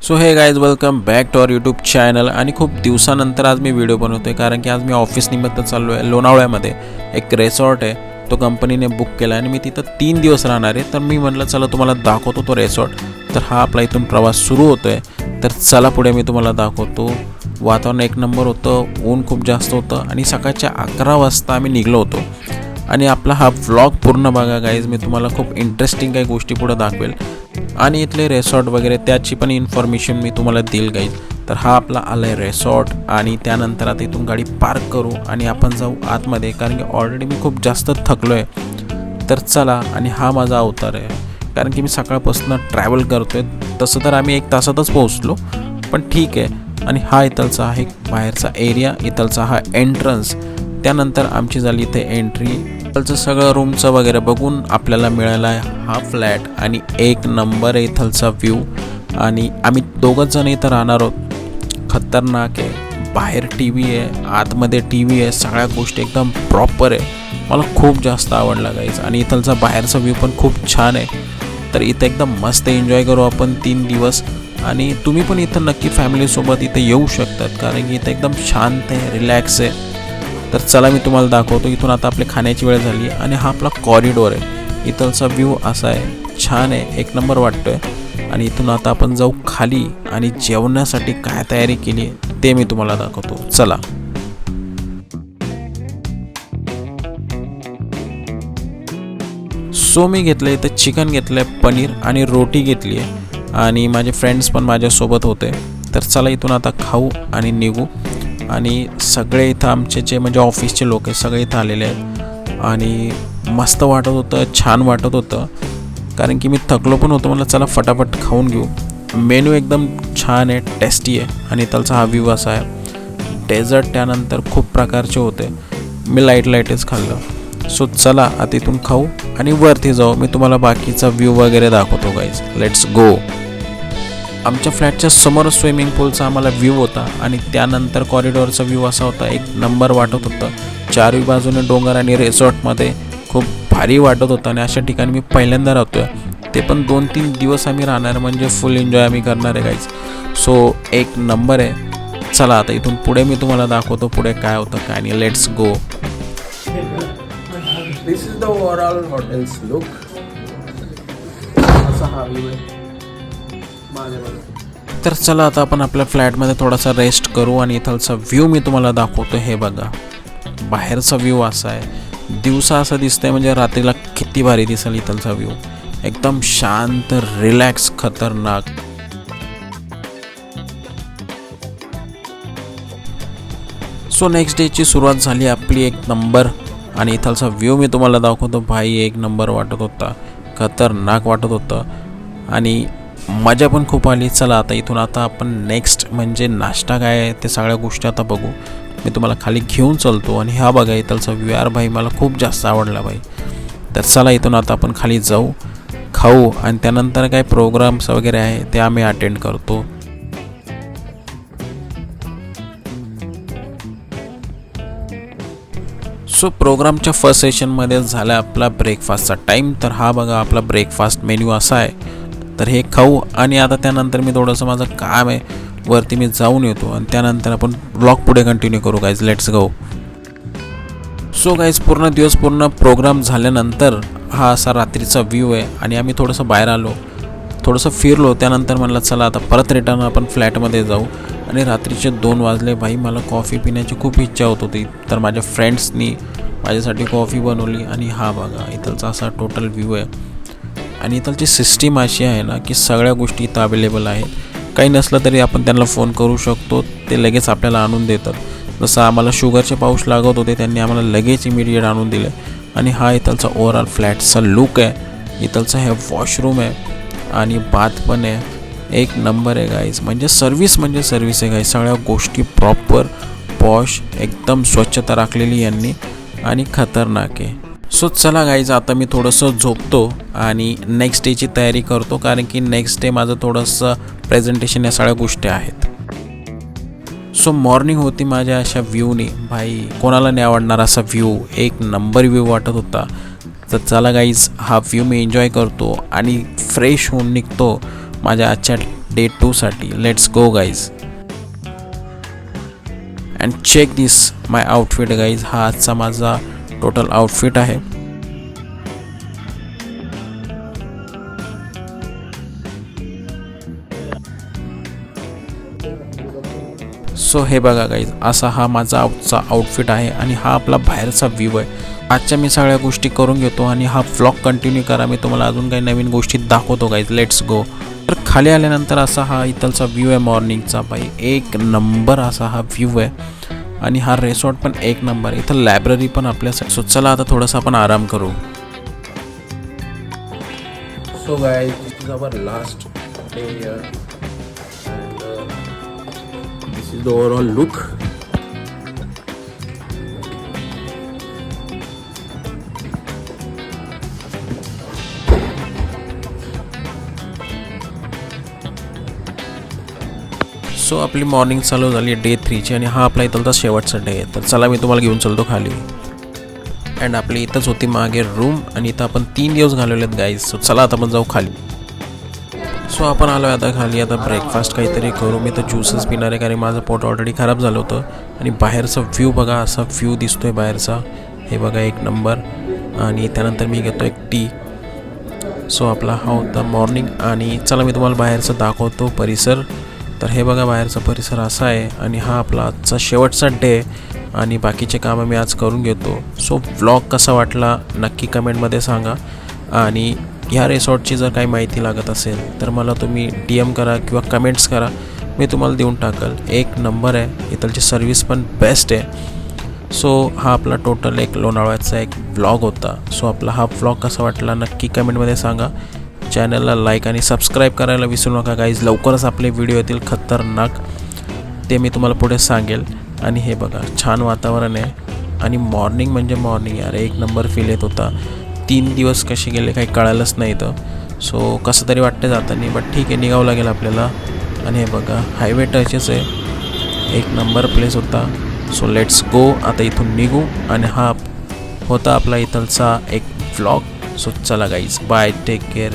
So hey guys welcome back to our YouTube channel. आणि खूप दिवसानंतर आज मी व्हिडिओ बनवतो आहे कारण की आज मी ऑफिस निमित्त चाललो आहे. लोणावळ्यामध्ये एक रिसॉर्ट आहे, तो कंपनीने बुक केला आणि मी तिथं 3 दिवस राहणार आहे. तर मी म्हटलं चला तुम्हाला दाखवतो तो रिसॉर्ट. तर हा आपला इथून प्रवास सुरू होतो आहे. तर चला पुढे मी तुम्हाला दाखवतो. वातावरण एक नंबर होतं, ऊन खूप जास्त होतं आणि सकाळच्या 11 वाजता आम्ही निघलो होतो. आणि आपला हा व्लॉग पूर्ण बघा गाईज, मी तुम्हाला खूप इंटरेस्टिंग काही गोष्टी पुढे दाखवेल आणि इथले रिसॉर्ट वगैरे त्याची पण इन्फॉर्मेशन मी तुम्हाला देईल गाईज. तर हा आपला आला आहे रिसॉर्ट आणि त्यानंतर आता इथून गाडी पार्क करू आणि आपण जाऊ आतमध्ये कारण की ऑलरेडी मी खूप जास्त थकलो आहे. तर चला. आणि हा माझा अवतार आहे कारण की मी सकाळपासून ट्रॅव्हल करतो आहे. तसं तर आम्ही 1 तासातच पोहोचलो, पण ठीक आहे. आणि हा इथलचा आहे बाहेरचा एरिया, इथलचा हा एंट्रन्स. त्यानंतर आमची झाली इथे एंट्री. इथलचं सगळं रूमचं वगैरे बघून आपल्याला मिळाला आहे हा फ्लॅट आणि एक नंबर आहे इथलचा व्ह्यू. आणि आम्ही 2 जण इथं राहणार आहोत. खतरनाक आहे. बाहेर टी व्ही आहे, आतमध्ये टी व्ही आहे, सगळ्या गोष्टी एकदम प्रॉपर आहे. मला खूप जास्त आवडला गाईज. आणि इथलचा बाहेरचा व्ह्यू पण खूप छान आहे. तर इथं एकदम मस्त एन्जॉय करू आपण 3 दिवस. आणि तुम्ही पण इथं नक्की फॅमिलीसोबत इथं येऊ शकतात कारण की इथं एकदम शांत आहे, रिलॅक्स आहे. तर चला मी तुम्हाला दाखवतो. इथून आता आपली खाण्याची वेळ झाली आहे आणि हा आपला कॉरिडोर आहे. इथलचा व्ह्यू असा आहे, छान आहे, एक नंबर वाटतो आहे. आणि इथून आता आपण जाऊ खाली आणि जेवणासाठी काय तयारी केली आहे ते मी तुम्हाला दाखवतो. चला. सो मी घेतलं इथं चिकन घेतलं आहे, पनीर आणि रोटी घेतली आहे आणि माझे फ्रेंड्स पण माझ्यासोबत होते. तर चला इथून आता खाऊ आणि निघू. आणि सगळे इथं आमचे जे म्हणजे ऑफिसचे लोक आहेत सगळे इथं आलेले आहेत आणि मस्त वाटत होतं, छान वाटत होतं कारण की मी थकलो पण होतो. मला चला फटाफट खाऊन घेऊ. मेन्यू एकदम छान आहे, टेस्टी आहे. आणि त्याचा हा व्ह्यू असा आहे. डेझर्ट त्यानंतर खूप प्रकारचे होते, मी लाईटच खाल्लं. सो चला आता इथून खाऊ आणि वरती जाऊ. मी तुम्हाला बाकीचा व्ह्यू वगैरे दाखवतो गाईज. Let's go. आमच्या फ्लॅटच्या समोर स्विमिंग पूलचा आम्हाला व्ह्यू होता आणि त्यानंतर कॉरिडॉरचा व्ह्यू असा होता, एक नंबर वाटत होतं. चारही बाजूने डोंगर आणि रिसॉर्टमध्ये खूप भारी वाटत होतं. आणि अशा ठिकाणी मी पहिल्यांदा राहतो आहे, ते पण 2-3 दिवस आम्ही राहणार, म्हणजे फुल एन्जॉय आम्ही करणार आहे गाईज. सो एक नंबर आहे. चला आता इथून पुढे मी तुम्हाला दाखवतो पुढे काय होतं काय नाही. Let's go. This is the overall hotel's look. असा हा व्ह्यू आहे. तर चला आता आपण आपल्या फ्लॅटमध्ये थोडासा रेस्ट करू आणि इथलचा व्ह्यू मी तुम्हाला दाखवतो. हे बघा, बाहेरचा व्ह्यू असा आहे. दिवसा असं दिसतंय म्हणजे रात्रीला किती भारी दिसेल इथलचा व्ह्यू. एकदम शांत, रिलॅक्स, खतरनाक. सो नेक्स्ट डेची सुरुवात झाली आपली एक नंबर. आणि इथलचा व्ह्यू मी तुम्हाला दाखवतो. भाई एक नंबर वाटत होता, खतरनाक वाटत होतं आणि मजा पण खूप आली. चला आता इथून आता आपण नेक्स्ट म्हणजे नाश्ता काय आहे ते सगळ्या गोष्टी आता बघू. मी तुम्हाला खाली घेऊन चालतो. आणि हा बघा इथलचा व्ह्यू. यार भाई मला खूप जास्त आवडला भाई. तर चला इथून आता आपण खाली जाऊ, खाऊ आणि त्यानंतर काय प्रोग्राम्स वगैरे आहे ते आम्ही अटेंड करतो. सो प्रोग्रामच्या फर्स्ट सेशनमध्ये झाला आपला ब्रेकफास्टचा टाईम. तर हा बघा आपला ब्रेकफास्ट मेन्यू असा आहे. तर हे खाऊ आणि आता त्यानंतर मी थोडंसं माझं काम आहे वरती मी जाऊन येतो आणि त्यानंतर आपण ब्लॉग पुढे कंटिन्यू करू guys. Let's go. So guys पूर्ण दिवस पूर्ण प्रोग्राम झाल्यानंतर हा असा रात्रीचा व्ह्यू आहे. आणि आम्ही थोडंसं बाहेर आलो, थोडंसं फिरलो. त्यानंतर म्हणलं चला आता परत रिटर्न आपण फ्लॅटमध्ये जाऊ. आणि रात्रीचे 2 वाजले. भाई मला कॉफी पिण्याची खूप इच्छा होत होती. तर माझ्या फ्रेंड्सनी माझ्यासाठी कॉफी बनवली. आणि हा बघा इथलचा असा टोटल व्ह्यू आहे. आणि इथलची सिस्टीम अशी आहे ना की सगळ्या गोष्टी इथं अवेलेबल आहेत. काही नसलं तरी आपण त्यांना फोन करू शकतो, ते लगेच आपल्याला आणून देतात. जसं आम्हाला शुगरचे पाऊच लागत होते, त्यांनी आम्हाला लगेच इमिडिएट आणून दिले. आणि हा इथलचा ओव्हरऑल फ्लॅटचा लुक आहे. इथलचा हे वॉशरूम आहे आणि बाथ पण आहे. एक नंबर आहे गाईज. म्हणजे सर्विस आहे गाईज. सगळ्या गोष्टी प्रॉपर पॉश, एकदम स्वच्छता राखलेली यांनी आणि खतरनाक आहे. सो चला गाईज आता मी थोडंसं झोपतो आणि नेक्स्ट डेची तयारी करतो कारण की नेक्स्ट डे माझं थोडंसं प्रेझेंटेशन या सगळ्या गोष्टी आहेत. सो मॉर्निंग होती माझ्या अशा व्ह्यूनी. भाई कोणाला नाही आवडणार असा व्ह्यू, एक नंबर व्ह्यू वाटत होता. तर चला गाईज हा व्ह्यू मी एन्जॉय करतो आणि फ्रेश होऊन निघतो माझ्या आजच्या डे 2साठी. Let's go guys. And check this my outfit guys. हा आजचा माझा टोटल आउटफिट आहे. सो हे बघा गाईज, असा हा माझा आजचा आउटफिट आहे आणि हा आपला बाहेरचा व्ह्यू आहे. आजच्या मी सगळ्या गोष्टी करून घेतो आणि हा व्लॉग कंटिन्यू करा. मी तुम्हाला अजून काही नवीन गोष्टी दाखवतो गाईज. Let's go. तर खाली आल्यानंतर असा हा इथलचा व्ह्यू आहे मॉर्निंगचा. बाई एक नंबर असा हा व्ह्यू आहे आणि हा रिसॉर्ट पण एक नंबर आहे. इथं लायब्ररी पण आपल्यासाठी. सो चला आता थोडासा आपण आराम करू. So guys, this is our last day here, and this is the overall look. So आपली मॉर्निंग चालू झाली डे 3ची आणि हा आपला इथलचा शेवटचा डे आहे. तर चला मी तुम्हाला घेऊन चलतो खाली. अँड आपली इथंच होती मागे रूम आणि इथं आपण 3 दिवस घालवले आहेत गाईज. सो चला आता आपण जाऊ खाली. सो आपण आलो आता खाली. आता ब्रेकफास्ट काहीतरी करू. मी तर ज्यूसेस पिणार आहे कारण माझं पोट ऑलरेडी खराब झालं होतं. आणि बाहेरचा व्ह्यू बघा, असा व्ह्यू दिसतोय बाहेरचा. हे बघा एक नंबर. आणि त्यानंतर मी घेतो एक टी. सो आपला हा होता मॉर्निंग. आणि चला मी तुम्हाला बाहेरचं दाखवतो परिसर. तर हे बघा बाहेरचा परिसर असा आहे आणि हा आपला आजचा शेवटचा डे आणि बाकीचे कामं मी आज करून घेतो. सो व्लॉग कसा वाटला नक्की कमेंटमध्ये सांगा. आणि ह्या रिसॉर्टची जर काही माहिती लागत असेल तर मला तुम्ही DM करा किंवा कमेंट्स करा, मी तुम्हाला देऊन टाकल. एक नंबर आहे. इथलची सर्विस पण बेस्ट आहे. सो हा आपला टोटल एक लोणावळ्याचा एक व्लॉग होता. सो आपला हा व्लॉग कसा वाटला नक्की कमेंटमध्ये सांगा. चॅनलला लाईक आणि सबस्क्राईब करायला विसरू नका गाईज. लवकरच आपले व्हिडिओ येतील खतरनाक, ते मी तुम्हाला पुढे सांगेल. आणि हे बघा छान वातावरण आहे आणि मॉर्निंग म्हणजे मॉर्निंग यार, एक नंबर फील येत होता. 3 दिवस कसे गेले काही कळालंच नाही इथं. सो कसं तरी वाटतं जाताना, बट ठीक आहे निघावं लागेल आपल्याला. आणि हे बघा हायवे टचच आहे, एक नंबर प्लेस होता. So let's go. आता इथून निघू. आणि हा होता आपला इथलचा एक व्लॉग. सो चला गाईज, बाय, टेक केअर.